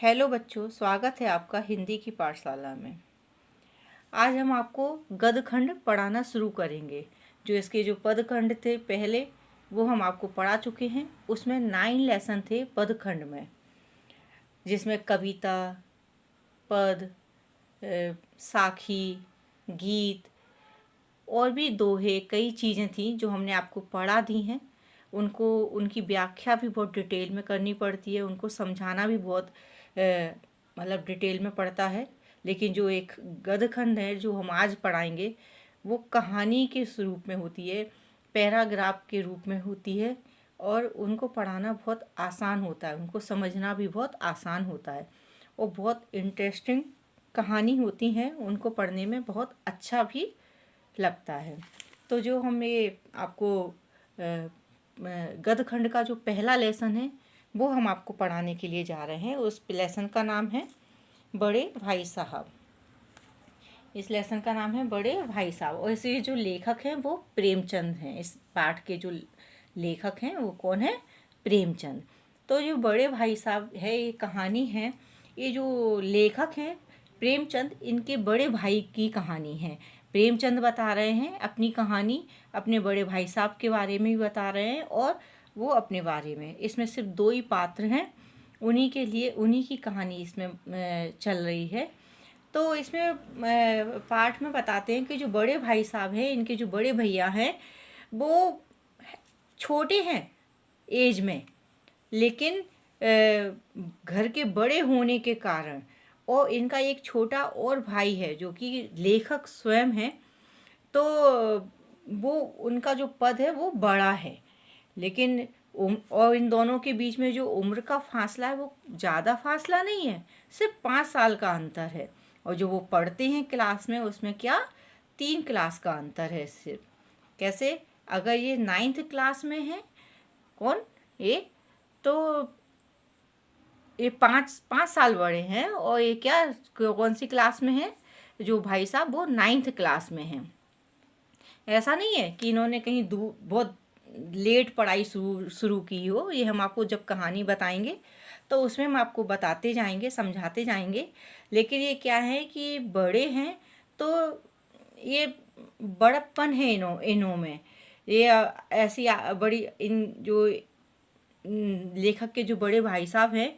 Hello बच्चों, स्वागत है आपका हिंदी की पाठशाला में। आज हम आपको गद्यखंड पढ़ाना शुरू करेंगे। जो इसके जो पदखंड थे पहले वो हम आपको पढ़ा चुके हैं। उसमें 9 लेसन थे पदखंड में, जिसमें कविता, पद, साखी, गीत और भी दोहे, कई चीज़ें थी जो हमने आपको पढ़ा दी हैं। उनको उनकी व्याख्या भी बहुत डिटेल में करनी पड़ती है, उनको समझाना भी बहुत मतलब डिटेल में पड़ता है। लेकिन जो एक गद्यखंड है जो हम आज पढ़ाएंगे वो कहानी के स्वरूप में होती है, पैराग्राफ के रूप में होती है और उनको पढ़ाना बहुत आसान होता है, उनको समझना भी बहुत आसान होता है और बहुत इंटरेस्टिंग कहानी होती हैं। उनको पढ़ने में बहुत अच्छा भी लगता है। तो जो हम ये आपको गद्यखंड का जो पहला लेसन है वो हम आपको पढ़ाने के लिए जा रहे हैं। उस लेसन का नाम है बड़े भाई साहब। इस लेसन का नाम है बड़े भाई साहब और इसे जो लेखक हैं वो प्रेमचंद हैं। इस पाठ के जो लेखक हैं वो कौन है? प्रेमचंद। तो जो बड़े भाई साहब है, ये कहानी है, ये जो लेखक हैं प्रेमचंद, इनके बड़े भाई की कहानी है। प्रेमचंद बता रहे हैं अपनी कहानी, अपने बड़े भाई साहब के बारे में भी बता रहे हैं और वो अपने बारे में। इसमें सिर्फ 2 ही पात्र हैं, उन्हीं के लिए उन्हीं की कहानी इसमें चल रही है। तो इसमें पाठ में बताते हैं कि जो बड़े भाई साहब हैं, इनके जो बड़े भैया हैं वो छोटे हैं एज में, लेकिन घर के बड़े होने के कारण और इनका एक छोटा और भाई है जो कि लेखक स्वयं है, तो वो उनका जो पद है वो बड़ा है। लेकिन और इन दोनों के बीच में जो उम्र का फासला है वो ज़्यादा फासला नहीं है, सिर्फ 5 साल का अंतर है। और जो वो पढ़ते हैं क्लास में उसमें क्या 3 क्लास का अंतर है सिर्फ। कैसे? अगर ये 9th क्लास में है, कौन ये, तो ये 5 साल बड़े हैं और ये क्या कौन सी क्लास में है? जो भाई साहब वो 9th क्लास में हैं। ऐसा नहीं है कि इन्होंने कहीं बहुत लेट पढ़ाई शुरू की हो। ये हम आपको जब कहानी बताएंगे तो उसमें हम आपको बताते जाएंगे, समझाते जाएंगे। लेकिन ये क्या है कि बड़े हैं तो ये बड़प्पन है इनों में। ये ऐसी बड़ी इन जो लेखक के जो बड़े भाई साहब हैं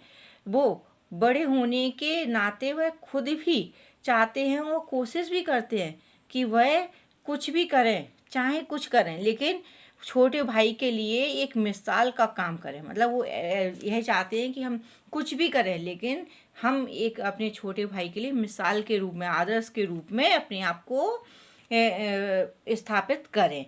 वो बड़े होने के नाते वह खुद भी चाहते हैं और कोशिश भी करते हैं कि वह कुछ भी करें, चाहे कुछ करें, लेकिन छोटे भाई के लिए एक मिसाल का काम करें। मतलब वो यह चाहते हैं कि हम कुछ भी करें लेकिन हम एक अपने छोटे भाई के लिए मिसाल के रूप में, आदर्श के रूप में अपने आप को स्थापित करें।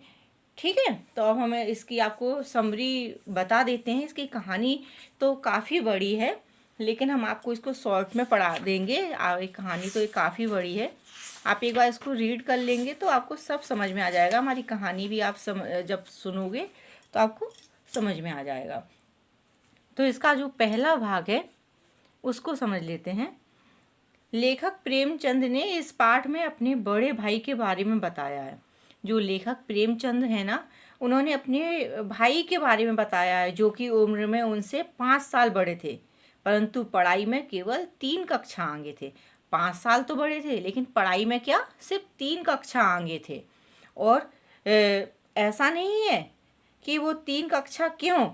ठीक है, तो अब हमें इसकी आपको समरी बता देते हैं। इसकी कहानी तो काफ़ी बड़ी है लेकिन हम आपको इसको शॉर्ट में पढ़ा देंगे। ये कहानी तो ये काफ़ी बड़ी है, आप एक बार इसको रीड कर लेंगे तो आपको सब समझ में आ जाएगा। हमारी कहानी भी आप जब सुनोगे तो आपको समझ में आ जाएगा। तो इसका जो पहला भाग है उसको समझ लेते हैं। लेखक प्रेमचंद ने इस पाठ में अपने बड़े भाई के बारे में बताया है। जो लेखक प्रेमचंद है ना, उन्होंने अपने भाई के बारे में बताया है जो कि उम्र में उनसे 5 साल बड़े थे, परंतु पढ़ाई में केवल 3 कक्षा आगे थे। 5 साल तो बड़े थे लेकिन पढ़ाई में क्या सिर्फ 3 कक्षा आगे थे। और ऐसा नहीं है कि वो 3 कक्षा क्यों,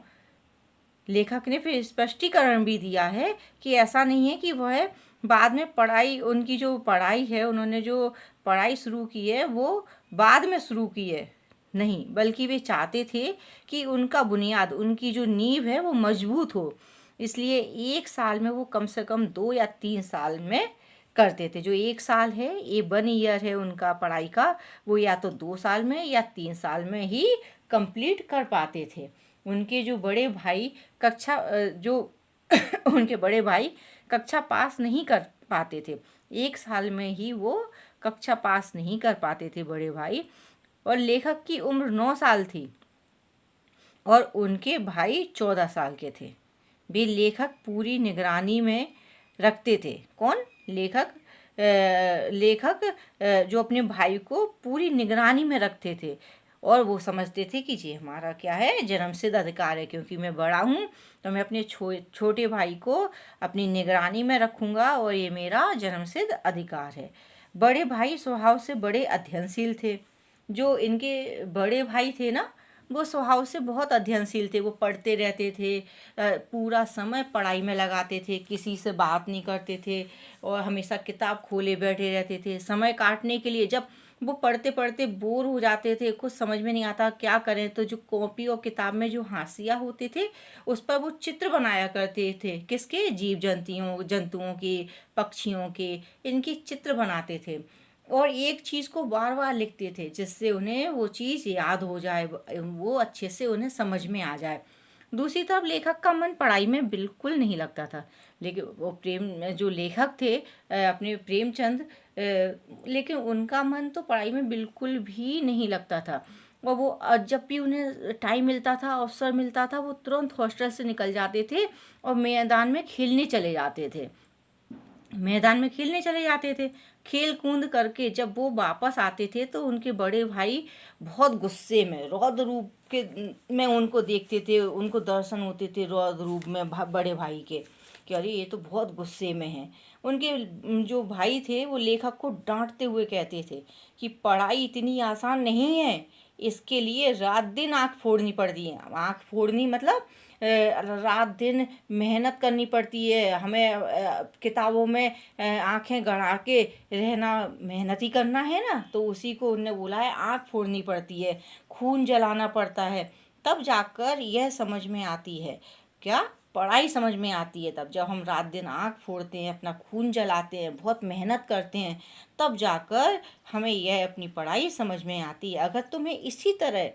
लेखक ने फिर स्पष्टीकरण भी दिया है कि ऐसा नहीं है कि वह बाद में पढ़ाई, उनकी जो पढ़ाई है, उन्होंने जो पढ़ाई शुरू की है वो बाद में शुरू की है, नहीं, बल्कि वे चाहते थे कि उनका बुनियाद, उनकी जो नींव है वो मजबूत हो। इसलिए 1 साल में वो कम से कम 2 या 3 साल में करते थे। जो 1 साल है, ये 1 ईयर है उनका पढ़ाई का, वो या तो 2 साल में या 3 साल में ही कंप्लीट कर पाते थे। उनके जो बड़े भाई कक्षा जो उनके बड़े भाई कक्षा पास नहीं कर पाते थे। 1 साल में ही वो कक्षा पास नहीं कर पाते थे बड़े भाई। और लेखक की उम्र 9 साल थी और उनके भाई 14 साल के थे। वे लेखक पूरी निगरानी में रखते थे। कौन? लेखक जो अपने भाई को पूरी निगरानी में रखते थे। और वो समझते थे कि ये हमारा क्या है, जन्मसिद्ध अधिकार है, क्योंकि मैं बड़ा हूँ तो मैं अपने छोटे भाई को अपनी निगरानी में रखूँगा और ये मेरा जन्मसिद्ध अधिकार है। बड़े भाई स्वभाव से बड़े अध्ययनशील थे। जो इनके बड़े भाई थे ना, वो स्वभाव से बहुत अध्ययनशील थे। वो पढ़ते रहते थे, पूरा समय पढ़ाई में लगाते थे, किसी से बात नहीं करते थे और हमेशा किताब खोले बैठे रहते थे समय काटने के लिए। जब वो पढ़ते पढ़ते बोर हो जाते थे, कुछ समझ में नहीं आता क्या करें, तो जो कॉपी और किताब में जो हाशिया होते थे उस पर वो चित्र बनाया करते थे। किसके? जीव जंतुओं के, पक्षियों के, इनकी चित्र बनाते थे और एक चीज़ को बार बार लिखते थे जिससे उन्हें वो चीज़ याद हो जाए, वो अच्छे से उन्हें समझ में आ जाए। दूसरी तरफ लेखक का मन पढ़ाई में बिल्कुल नहीं लगता था। लेकिन वो जो लेखक थे अपने प्रेमचंद, लेकिन उनका मन तो पढ़ाई में बिल्कुल भी नहीं लगता था। और वो जब भी उन्हें टाइम मिलता था, अवसर मिलता था, वो तुरंत हॉस्टल से निकल जाते थे और मैदान में खेलने चले जाते थे। खेल कूद करके जब वो वापस आते थे तो उनके बड़े भाई बहुत गुस्से में, रौद्र रूप के में उनको देखते थे, उनको दर्शन होते थे रौद्र रूप में बड़े भाई के, कि अरे ये तो बहुत गुस्से में हैं। उनके जो भाई थे वो लेखक को डांटते हुए कहते थे कि पढ़ाई इतनी आसान नहीं है, इसके लिए रात दिन आँख फोड़नी पड़ती है। आँख फोड़नी मतलब रात दिन मेहनत करनी पड़ती है हमें, किताबों में आंखें गड़ा के रहना, मेहनत ही करना है ना, तो उसी को उनने बोला है आँख फोड़नी पड़ती है, खून जलाना पड़ता है, तब जाकर यह समझ में आती है। क्या? पढ़ाई समझ में आती है तब, जब हम रात दिन आँख फोड़ते हैं, अपना खून जलाते हैं, बहुत मेहनत करते हैं, तब जाकर हमें यह अपनी पढ़ाई समझ में आती है। अगर तुम्हें इसी तरह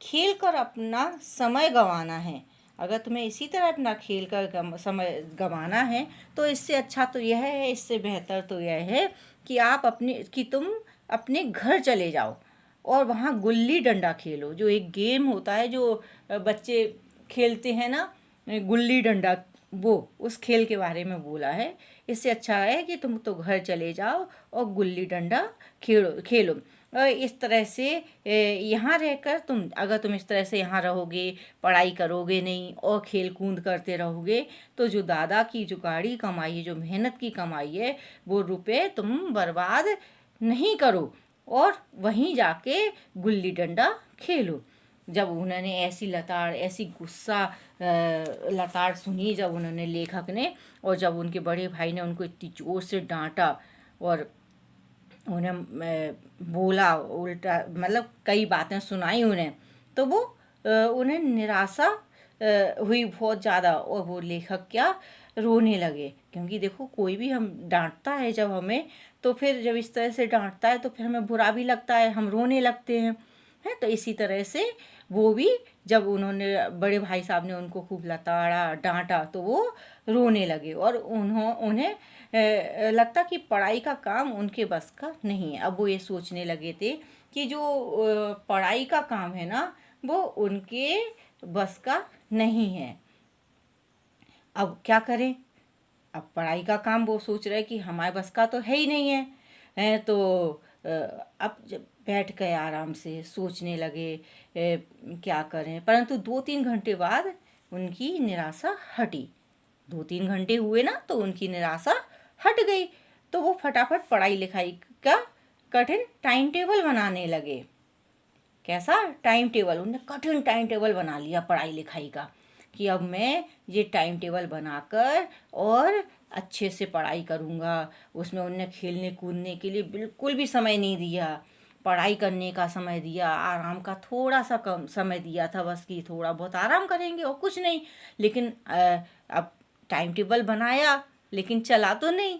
खेल कर अपना समय गंवाना है, अगर तुम्हें इसी तरह अपना खेल कर समय गंवाना है, तो इससे अच्छा तो यह है, इससे बेहतर तो यह है कि तुम अपने घर चले जाओ और वहाँ गुल्ली डंडा खेलो, जो एक गेम होता है जो बच्चे खेलते हैं ना, गुल्ली डंडा, वो उस खेल के बारे में बोला है। इससे अच्छा है कि तुम तो घर चले जाओ और गुल्ली डंडा खेलो। और इस तरह से यहाँ रहकर अगर तुम इस तरह से यहाँ रहोगे, पढ़ाई करोगे नहीं और खेल कूद करते रहोगे, तो जो दादा की जो गाढ़ी कमाई है, जो मेहनत की कमाई है, वो रुपए तुम बर्बाद नहीं करो और वहीं जाके गुल्ली डंडा खेलो। जब उन्होंने ऐसी गुस्सा लताड़ सुनी जब उन्होंने लेखक ने, और जब उनके बड़े भाई ने उनको इतनी जोर से डांटा और उन्हें बोला उल्टा, मतलब कई बातें सुनाई उन्हें, तो वो उन्हें निराशा हुई बहुत ज़्यादा और वो लेखक क्या, रोने लगे। क्योंकि देखो कोई भी हम डांटता है जब हमें, तो फिर जब इस तरह से डांटता है तो फिर हमें बुरा भी लगता है, हम रोने लगते हैं, है। तो इसी तरह से वो भी, जब उन्होंने बड़े भाई साहब ने उनको खूब लताड़ा डांटा तो वो रोने लगे और उन्हें लगता कि पढ़ाई का काम उनके बस का नहीं है। अब वो ये सोचने लगे थे कि जो पढ़ाई का काम है ना, वो उनके बस का नहीं है। अब क्या करें? अब पढ़ाई का काम वो सोच रहे कि हमारे बस का तो है ही नहीं है, तो अब जब बैठ गए आराम से सोचने लगे क्या करें। परंतु 2-3 घंटे बाद उनकी निराशा हटी। 2-3 घंटे हुए ना तो उनकी निराशा हट गई, तो वो फटाफट पढ़ाई लिखाई का कठिन टाइम टेबल बनाने लगे। कैसा टाइम टेबल? उन्होंने कठिन टाइम टेबल बना लिया पढ़ाई लिखाई का, कि अब मैं ये टाइम टेबल बनाकर और अच्छे से पढ़ाई करूँगा। उसमें उन्होंने खेलने कूदने के लिए बिल्कुल भी समय नहीं दिया, पढ़ाई करने का समय दिया, आराम का थोड़ा सा कम समय दिया था, बस कि थोड़ा बहुत आराम करेंगे और कुछ नहीं। लेकिन अब टाइम टेबल बनाया लेकिन चला तो नहीं।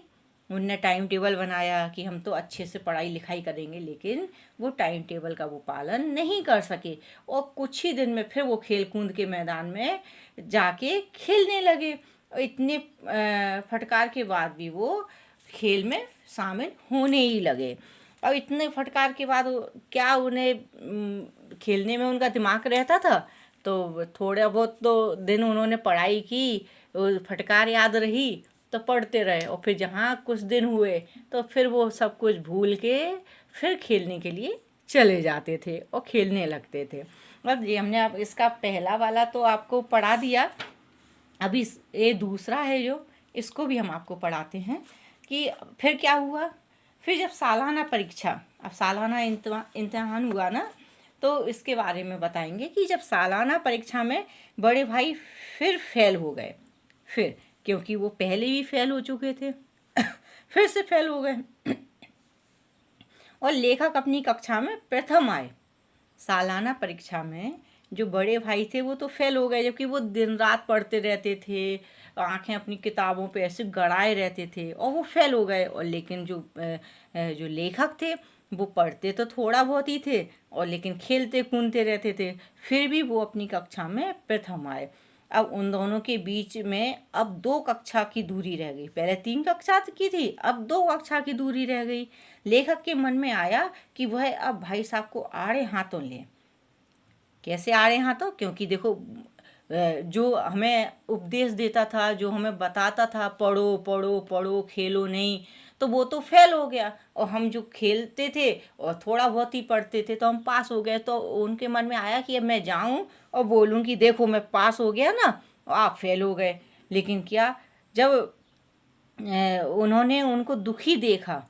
उनने टाइम टेबल बनाया कि हम तो अच्छे से पढ़ाई लिखाई करेंगे, लेकिन वो टाइम टेबल का वो पालन नहीं कर सके और कुछ ही दिन में फिर वो खेल कूद के मैदान में जाके खेलने लगे। और इतने फटकार के बाद भी वो खेल में शामिल होने ही लगे। और इतने फटकार के बाद क्या उन्हें खेलने में उनका दिमाग रहता था? तो थोड़ा बहुत तो दिन उन्होंने पढ़ाई की, फटकार याद रही तो पढ़ते रहे, और फिर जहाँ कुछ दिन हुए तो फिर वो सब कुछ भूल के फिर खेलने के लिए चले जाते थे और खेलने लगते थे। अब ये हमने अब इसका पहला वाला तो आपको पढ़ा दिया। अभी ये दूसरा है जो, इसको भी हम आपको पढ़ाते हैं कि फिर क्या हुआ। फिर जब सालाना परीक्षा, अब सालाना इम्तिहान हुआ ना, तो इसके बारे में बताएंगे कि जब सालाना परीक्षा में बड़े भाई फिर फेल हो गए। फिर क्योंकि वो पहले भी फेल हो चुके थे फिर से फेल हो गए और लेखक अपनी कक्षा में प्रथम आए। सालाना परीक्षा में जो बड़े भाई थे वो तो फेल हो गए, जबकि वो दिन रात पढ़ते रहते थे, आंखें अपनी किताबों पे ऐसे गड़ाए रहते थे और वो फेल हो गए। और लेकिन जो लेखक थे वो पढ़ते तो थोड़ा बहुत ही थे और लेकिन खेलते कूदते रहते थे, फिर भी वो अपनी कक्षा में प्रथम आए। अब उन दोनों के बीच में अब 2 कक्षा की दूरी रह गई। पहले 3 कक्षा की थी, अब 2 कक्षा की दूरी रह गई। लेखक के मन में आया कि वह अब भाई साहब को आड़े हाथों ले। कैसे आड़े हाथों? क्योंकि देखो, जो हमें उपदेश देता था, जो हमें बताता था पढ़ो पढ़ो पढ़ो खेलो नहीं, तो वो तो फेल हो गया। और हम जो खेलते थे और थोड़ा बहुत ही पढ़ते थे तो हम पास हो गए। तो उनके मन में आया कि अब मैं जाऊं और बोलूं कि देखो मैं पास हो गया ना और आप फेल हो गए। लेकिन क्या, जब उन्होंने उनको दुखी देखा,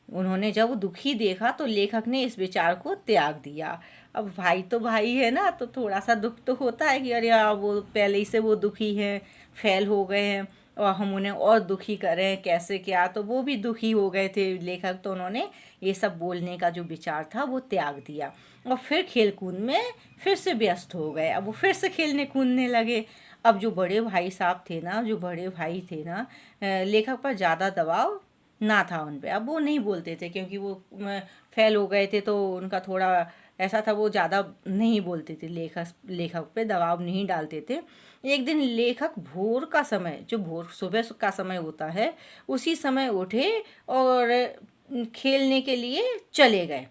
उन्होंने जब दुखी देखा तो लेखक ने इस विचार को त्याग दिया। अब भाई तो भाई है ना, तो थोड़ा सा दुख तो होता है कि अरे यार वो पहले ही से वो दुखी हैं, फेल हो गए हैं और हम उन्हें और दुखी करें कैसे क्या, तो वो भी दुखी हो गए थे लेखक। तो उन्होंने ये सब बोलने का जो विचार था वो त्याग दिया और फिर खेल कूद में फिर से व्यस्त हो गए। अब वो फिर से खेलने कूदने लगे। अब जो बड़े भाई साहब थे ना, जो बड़े भाई थे ना, लेखक पर ज़्यादा दबाव ना था उन पे। अब वो नहीं बोलते थे क्योंकि वो फेल हो गए थे, तो उनका थोड़ा ऐसा था, वो ज़्यादा नहीं बोलते थे, लेखक पे दबाव नहीं डालते थे। एक दिन लेखक भोर का समय, जो भोर सुबह का समय होता है, उसी समय उठे और खेलने के लिए चले गए।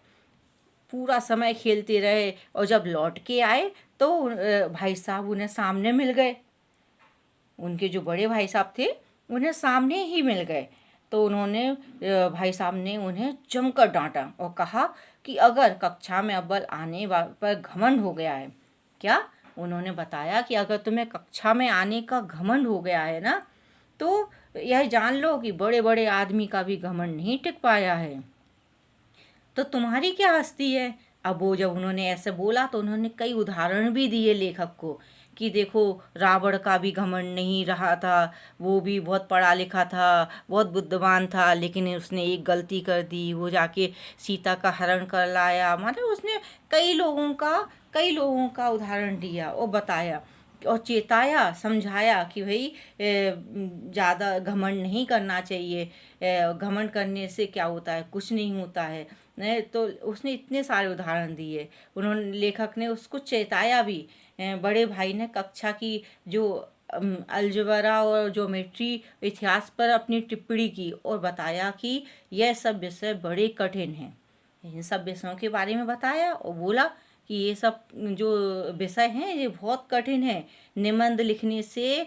पूरा समय खेलते रहे और जब लौट के आए तो भाई साहब उन्हें सामने मिल गए। उनके जो बड़े भाई साहब थे उन्हें सामने ही मिल गए। तो उन्होंने भाई साहब ने उन्हें जमकर डांटा और कहा कि अगर कक्षा में अव्वल आने पर घमंड हो गया है, क्या, उन्होंने बताया कि अगर तुम्हें कक्षा में आने का घमंड हो गया है ना, तो यह जान लो कि बड़े बड़े आदमी का भी घमंड नहीं टिक पाया है, तो तुम्हारी क्या हस्ती है। अब वो जब उन्होंने ऐसे बोला तो उन्होंने कई उदाहरण भी दिए लेखक को कि देखो, रावण का भी घमंड नहीं रहा था, वो भी बहुत पढ़ा लिखा था, बहुत बुद्धिमान था, लेकिन उसने एक गलती कर दी, वो जाके सीता का हरण कर लाया। मतलब उसने कई लोगों का उदाहरण दिया और बताया और चेताया, समझाया कि भाई ज़्यादा घमंड नहीं करना चाहिए। घमंड करने से क्या होता है, कुछ नहीं होता है। नहीं तो उसने इतने सारे उदाहरण दिए, उन्होंने लेखक ने उसको चेताया भी। बड़े भाई ने कक्षा की जो अलजबरा और ज्योमेट्री इतिहास पर अपनी टिप्पणी की और बताया कि यह सब विषय बड़े कठिन हैं। इन सब विषयों के बारे में बताया और बोला कि ये सब जो विषय हैं ये बहुत कठिन है। निबंध लिखने से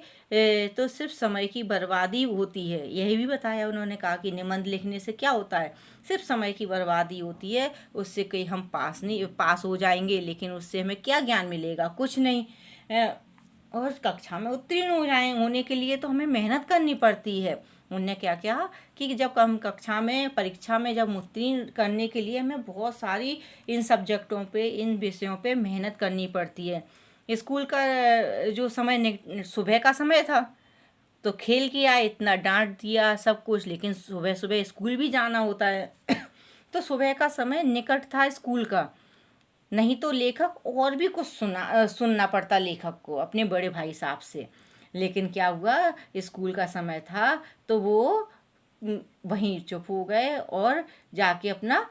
तो सिर्फ समय की बर्बादी होती है। यही भी बताया उन्होंने, कहा कि निबंध लिखने से क्या होता है, सिर्फ समय की बर्बादी होती है। उससे कहीं हम पास हो जाएंगे, लेकिन उससे हमें क्या ज्ञान मिलेगा, कुछ नहीं। और कक्षा में उत्तीर्ण होने के लिए तो हमें मेहनत करनी पड़ती है। उनने क्या किया कि जब हम कक्षा में परीक्षा में जब उत्तीर्ण करने के लिए हमें बहुत सारी इन सब्जेक्टों पे, इन विषयों पे मेहनत करनी पड़ती है। स्कूल का जो समय सुबह का समय था तो खेल किया, इतना डांट दिया सब कुछ, लेकिन सुबह सुबह स्कूल भी जाना होता है तो सुबह का समय निकट था स्कूल का, नहीं तो लेखक और भी कुछ सुनना पड़ता लेखक को अपने बड़े भाई साहब से। लेकिन क्या हुआ, स्कूल का समय था तो वो वहीं चुप हो गए और जाके अपना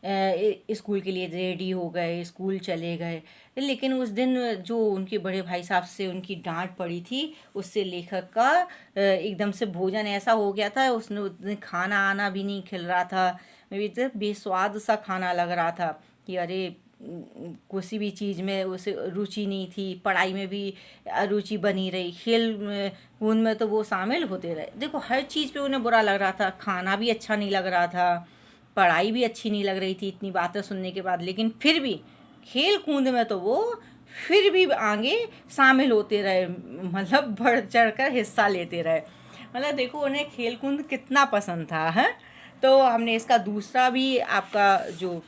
स्कूल के लिए रेडी हो गए, स्कूल चले गए। लेकिन उस दिन जो उनके बड़े भाई साहब से उनकी डांट पड़ी थी, उससे लेखक का एकदम से भोजन ऐसा हो गया था, उसने उस दिन खाना आना भी नहीं खिल रहा था, बेस्वाद सा खाना लग रहा था कि अरे किसी भी चीज़ में उसे रुचि नहीं थी, पढ़ाई में भी रुचि बनी रही, खेल कूद में तो वो शामिल होते रहे। देखो हर चीज़ पे उन्हें बुरा लग रहा था, खाना भी अच्छा नहीं लग रहा था, पढ़ाई भी अच्छी नहीं लग रही थी इतनी बातें सुनने के बाद, लेकिन फिर भी खेल कूद में तो वो फिर भी आगे शामिल होते रहे, मतलब बढ़ चढ़ कर हिस्सा लेते रहे। मतलब देखो उन्हें खेल कूद कितना पसंद था, है। तो हमने इसका दूसरा भी आपका जो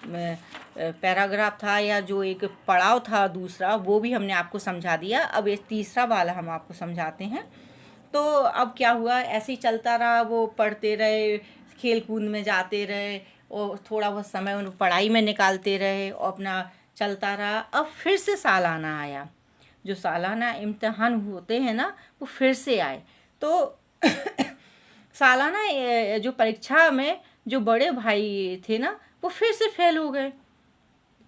पैराग्राफ था या जो एक पड़ाव था दूसरा, वो भी हमने आपको समझा दिया। अब ये तीसरा वाला हम आपको समझाते हैं। तो अब क्या हुआ, ऐसे ही चलता रहा, वो पढ़ते रहे, खेल कूद में जाते रहे और थोड़ा बहुत समय उन पढ़ाई में निकालते रहे और अपना चलता रहा। अब फिर से सालाना आया, जो सालाना इम्तिहान होते हैं ना वो फिर से आए। तो सालाना जो परीक्षा में जो बड़े भाई थे ना वो फिर से फेल हो गए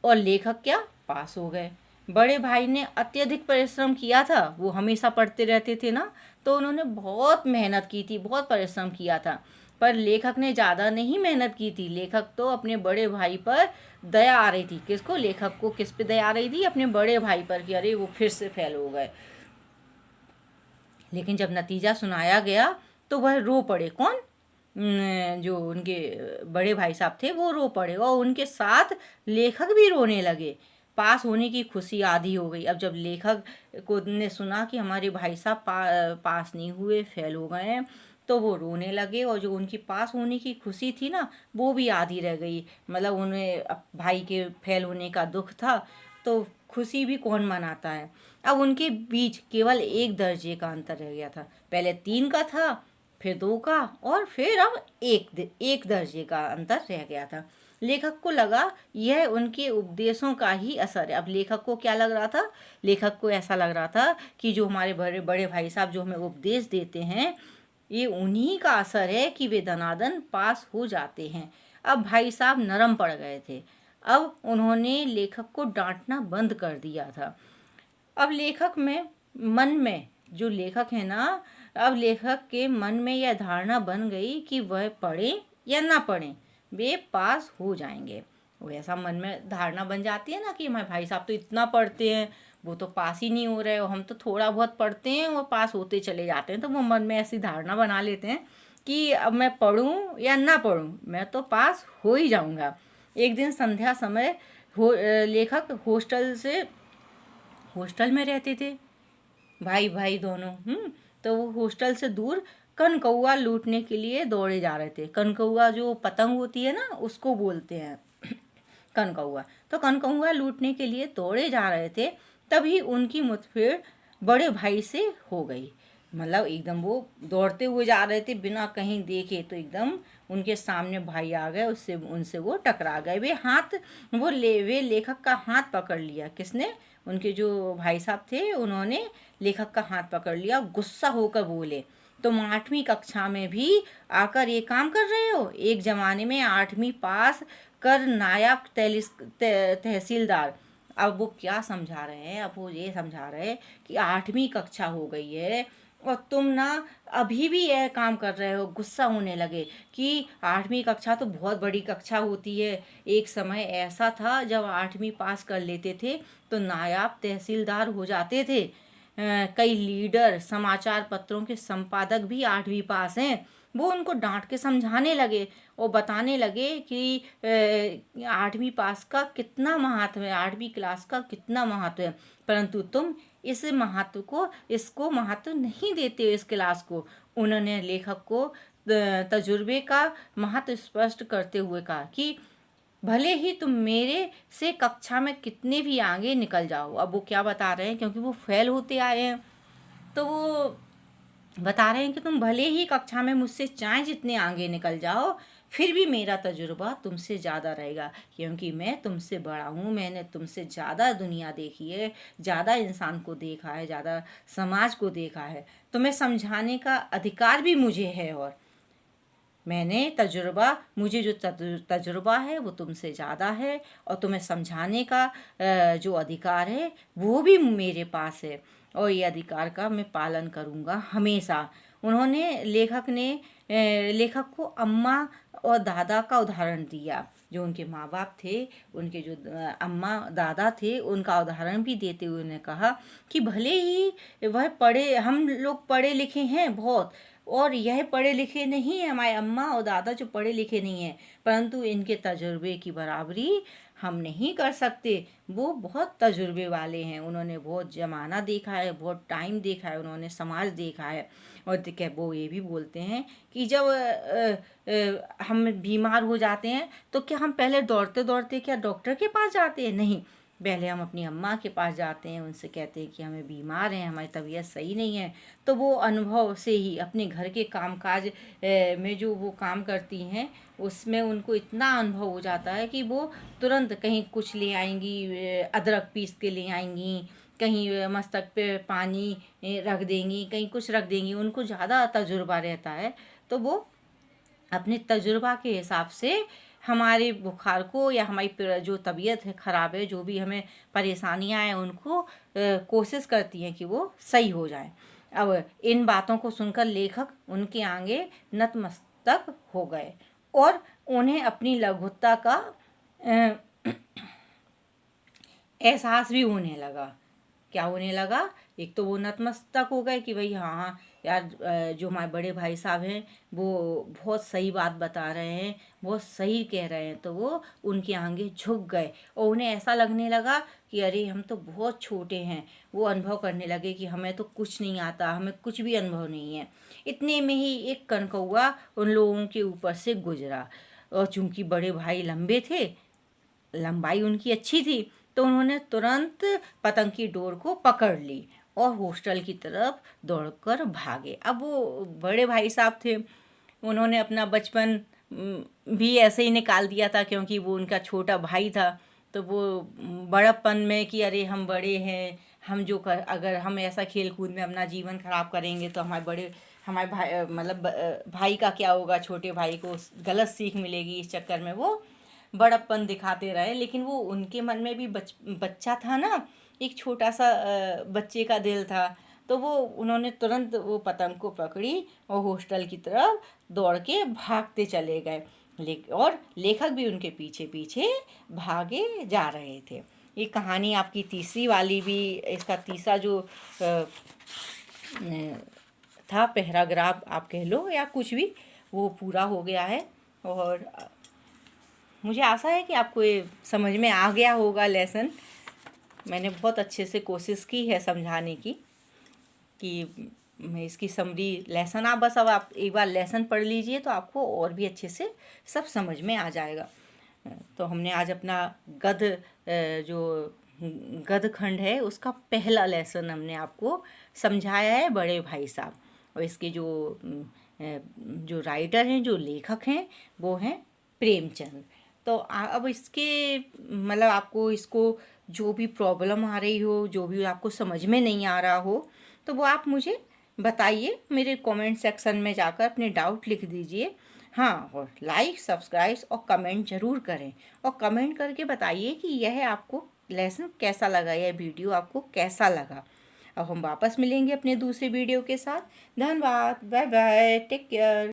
और लेखक क्या पास हो गए। बड़े भाई ने अत्यधिक परिश्रम किया था, वो हमेशा पढ़ते रहते थे ना, तो उन्होंने बहुत मेहनत की थी, बहुत परिश्रम किया था। पर लेखक ने ज़्यादा नहीं मेहनत की थी। लेखक तो अपने बड़े भाई पर दया आ रही थी। किसको? लेखक को किस पे दया आ रही थी? अपने बड़े भाई पर, कि अरे वो फिर से फेल हो गए। लेकिन जब नतीजा सुनाया गया तो वह रो पड़े। कौन? जो उनके बड़े भाई साहब थे वो रो पड़े और उनके साथ लेखक भी रोने लगे। पास होने की खुशी आधी हो गई। अब जब लेखक को ने सुना कि हमारे भाई साहब पास नहीं हुए, फेल हो गए हैं, तो वो रोने लगे और जो उनकी पास होने की खुशी थी ना वो भी आधी रह गई। मतलब उन्हें भाई के फेल होने का दुख था, तो खुशी भी कौन मनाता है। अब उनके बीच केवल 1 दर्जे का अंतर रह गया था। पहले 3 का था, फिर 2 का, और फिर अब एक दर्जे का अंतर रह गया था। लेखक को लगा यह उनके उपदेशों का ही असर है। अब लेखक को क्या लग रहा था? लेखक को ऐसा लग रहा था कि जो हमारे बड़े बड़े भाई साहब जो हमें उपदेश देते हैं, ये उन्हीं का असर है कि वे दनादन पास हो जाते हैं। अब भाई साहब नरम पड़ गए थे। अब उन्होंने लेखक को डांटना बंद कर दिया था। अब लेखक में मन में जो लेखक है ना, अब लेखक के मन में यह धारणा बन गई कि वह पढ़े या ना पढ़े, वे पास हो जाएंगे। वो ऐसा मन में धारणा बन जाती है ना कि हमारे भाई साहब तो इतना पढ़ते हैं, वो तो पास ही नहीं हो रहे, और हम तो थोड़ा बहुत पढ़ते हैं और पास होते चले जाते हैं। तो वो मन में ऐसी धारणा बना लेते हैं कि अब मैं पढ़ूं या ना पढ़ूं, मैं तो पास हो ही जाऊंगा। एक दिन संध्या समय लेखक हॉस्टल में रहते थे, भाई भाई दोनों। तो वो हॉस्टल से दूर कनकौआ लूटने के लिए दौड़े जा रहे थे। कनकौआ जो पतंग होती है ना उसको बोलते हैं कनकौआ। तो कनकौआ लूटने के लिए दौड़े जा रहे थे, तभी उनकी मुठभेड़ बड़े भाई से हो गई। मतलब एकदम वो दौड़ते हुए जा रहे थे बिना कहीं देखे, तो एकदम उनके सामने भाई आ गए, उससे उनसे वो टकरा गए। वे लेखक का हाथ पकड़ लिया। किसने? उनके जो भाई साहब थे उन्होंने लेखक का हाथ पकड़ लिया। गुस्सा होकर बोले, तुम 8वीं कक्षा में भी आकर ये काम कर रहे हो? एक जमाने में 8वीं पास कर नायब तहसीलदार। अब वो क्या समझा रहे हैं? अब वो ये समझा रहे हैं कि 8वीं कक्षा हो गई है और तुम ना अभी भी यह काम कर रहे हो। गुस्सा होने लगे कि 8वीं कक्षा तो बहुत बड़ी कक्षा होती है। एक समय ऐसा था जब 8वीं पास कर लेते थे तो नायाब तहसीलदार हो जाते थे। कई लीडर, समाचार पत्रों के संपादक भी 8वीं पास हैं। वो उनको डांट के समझाने लगे और बताने लगे कि 8वीं पास का कितना महत्व है, 8वीं क्लास का कितना महत्व है, परंतु तुम इसको महत्व नहीं देते हो, इस क्लास को। उन्होंने लेखक को तजुर्बे का महत्व स्पष्ट करते हुए कहा कि भले ही तुम मेरे से कक्षा में कितने भी आगे निकल जाओ। अब वो क्या बता रहे हैं, क्योंकि वो फेल होते आए हैं, तो वो बता रहे हैं कि तुम भले ही कक्षा में मुझसे चाहे जितने आगे निकल जाओ, फिर भी मेरा तजुर्बा तुमसे ज़्यादा रहेगा, क्योंकि मैं तुमसे बड़ा हूँ। मैंने तुमसे ज़्यादा दुनिया देखी है, ज़्यादा इंसान को देखा है, ज़्यादा समाज को देखा है। तुम्हें समझाने का अधिकार भी मुझे है, और मुझे जो तजुर्बा है वो तुमसे ज़्यादा है, और तुम्हें समझाने का जो अधिकार है वो भी मेरे पास है, और ये अधिकार का मैं पालन करूँगा हमेशा। लेखक को अम्मा और दादा का उदाहरण दिया। जो उनके माँ बाप थे, उनके जो अम्मा दादा थे, उनका उदाहरण भी देते हुए उन्होंने कहा कि भले ही हम लोग पढ़े लिखे हैं बहुत, और यह पढ़े लिखे नहीं है, हमारे अम्मा और दादा जो पढ़े लिखे नहीं हैं, परंतु इनके तजुर्बे की बराबरी हम नहीं कर सकते। वो बहुत तजुर्बे वाले हैं, उन्होंने बहुत ज़माना देखा है, बहुत टाइम देखा है, उन्होंने समाज देखा है। और क्या वो ये भी बोलते हैं कि जब हम बीमार हो जाते हैं तो क्या हम पहले दौड़ते दौड़ते क्या डॉक्टर के पास जाते हैं? नहीं, पहले हम अपनी अम्मा के पास जाते हैं, उनसे कहते हैं कि हमें बीमार हैं, हमारी तबीयत सही नहीं है। तो वो अनुभव से ही अपने घर के कामकाज में जो वो काम करती हैं उसमें उनको इतना अनुभव हो जाता है कि वो तुरंत कहीं कुछ ले आएंगी, अदरक पीस के ले आएंगी, कहीं मस्तक पे पानी रख देंगी, कहीं कुछ रख देंगी, उनको ज़्यादा तजुर्बा रहता है। तो वो अपने तजुर्बा के हिसाब से हमारे बुखार को या हमारी जो तबीयत है ख़राब है, जो भी हमें परेशानियां हैं, उनको कोशिश करती हैं कि वो सही हो जाए। अब इन बातों को सुनकर लेखक उनके आगे नतमस्तक हो गए और उन्हें अपनी लघुता का एहसास भी होने लगा। क्या होने लगा? एक तो वो नतमस्तक हो गए कि भाई हाँ हाँ यार, जो हमारे बड़े भाई साहब हैं वो बहुत सही बात बता रहे हैं, बहुत सही कह रहे हैं। तो वो उनके आगे झुक गए और उन्हें ऐसा लगने लगा कि अरे हम तो बहुत छोटे हैं। वो अनुभव करने लगे कि हमें तो कुछ नहीं आता, हमें कुछ भी अनुभव नहीं है। इतने में ही एक कनकौआ उन लोगों के ऊपर से गुजरा और चूंकि बड़े भाई लंबे थे, लंबाई उनकी अच्छी थी, तो उन्होंने तुरंत पतंग की डोर को पकड़ ली और हॉस्टल की तरफ दौड़कर भागे। अब वो बड़े भाई साहब थे, उन्होंने अपना बचपन भी ऐसे ही निकाल दिया था, क्योंकि वो उनका छोटा भाई था। तो वो बड़प्पन में कि अरे हम बड़े हैं, हम जो कर अगर हम ऐसा खेल कूद में अपना जीवन खराब करेंगे तो हमारे भाई मतलब भाई का क्या होगा, छोटे भाई को गलत सीख मिलेगी। इस चक्कर में वो बड़प्पन दिखाते रहे। लेकिन वो उनके मन में भी बच्चा था ना, एक छोटा सा बच्चे का दिल था। तो वो उन्होंने तुरंत वो पतंग को पकड़ी और हॉस्टल की तरफ दौड़ के भागते चले गए। और लेखक भी उनके पीछे पीछे भागे जा रहे थे। ये कहानी आपकी तीसरी वाली भी, इसका तीसरा जो था पैराग्राफ आप कह लो या कुछ भी, वो पूरा हो गया है। और मुझे आशा है कि आपको ये समझ में आ गया होगा लेसन। मैंने बहुत अच्छे से कोशिश की है समझाने की कि मैं इसकी समरी लेसन, आप बस अब आप एक बार लेसन पढ़ लीजिए तो आपको और भी अच्छे से सब समझ में आ जाएगा। तो हमने आज अपना जो गद्य खंड है उसका पहला लेसन हमने आपको समझाया है, बड़े भाई साहब। और इसके जो राइटर हैं, जो लेखक हैं, वो हैं प्रेमचंद। तो अब इसके मतलब आपको इसको जो भी प्रॉब्लम आ रही हो, जो भी आपको समझ में नहीं आ रहा हो, तो वो आप मुझे बताइए, मेरे कमेंट सेक्शन में जाकर अपने डाउट लिख दीजिए। हाँ, और लाइक, सब्सक्राइब और कमेंट ज़रूर करें। और कमेंट करके बताइए कि यह आपको लेसन कैसा लगा, यह वीडियो आपको कैसा लगा। अब हम वापस मिलेंगे अपने दूसरे वीडियो के साथ। धन्यवाद, बाय बाय, टेक केयर।